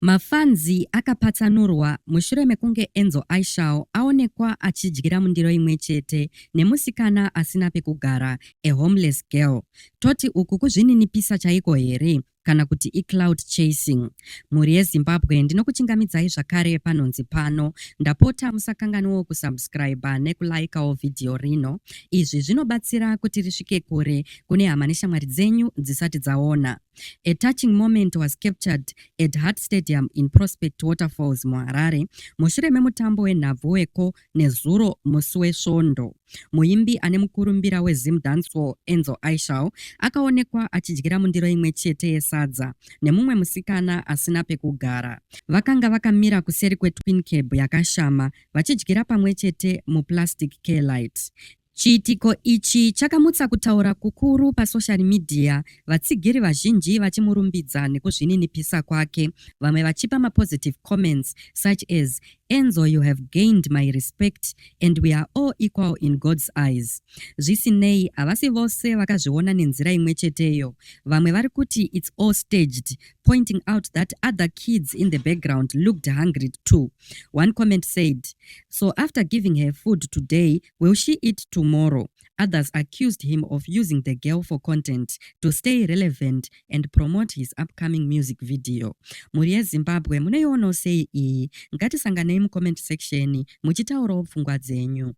Mafanzi akapatsanurwa mushure mekunge Enzo ishall aonekwa achidyira mundiro imwe chete nemusikana asina pekugara, a homeless girl. Toti uku kuzvininipisa chaiko here kana kuti icloud chasing? Mhuri yeZimbabwe ndinokuchingamidzai zvakare panhonzi pano. Ndapota musakanganwawo kusubscribe nekulaikawo vhidhiyo rino. Izvi zvinobatsira kuti risvike kure kune hama neshamwari dzenyu dzisati dzaona. A touching moment was captured at Hart Stadium in Prospect Waterfalls muHarare mushure memutambo wenhabvu weko nezuro musi wesvondo. Muimbi ane mukurumbira weZim dancehall Enzo ishall akaonekwa achidyira mundiro imwe chete yesadza nemumwe musikana asina pekugara. Vakanga vakamira kuseri kwetwin cab yakashama vachidyira pamwe chete muplastic care light. Chiitiko ichi chakamutsa kutaura kukuru pasocial media, vatsigiri vazhinji vachimurumbidza nekuzvininipisa kwake, vamwe vachipa mapositive comments such as Enzo, you have gained my respect and we are all equal in God's eyes. Zvisinei, havasi vose vakazviona nenzira imwe cheteyo. Vamwe vari kuti it's all staged, pointing out that other kids in the background looked hungry too. One comment said, "So after giving her food today, will she eat tomorrow?" Others accused him of using the girl for content to stay relevant and promote his upcoming music video. Muri yeZimbabwe munoionawo sei iyi? Ngatisanganei mucomment section muchitaurawo pfungwa dzenyu.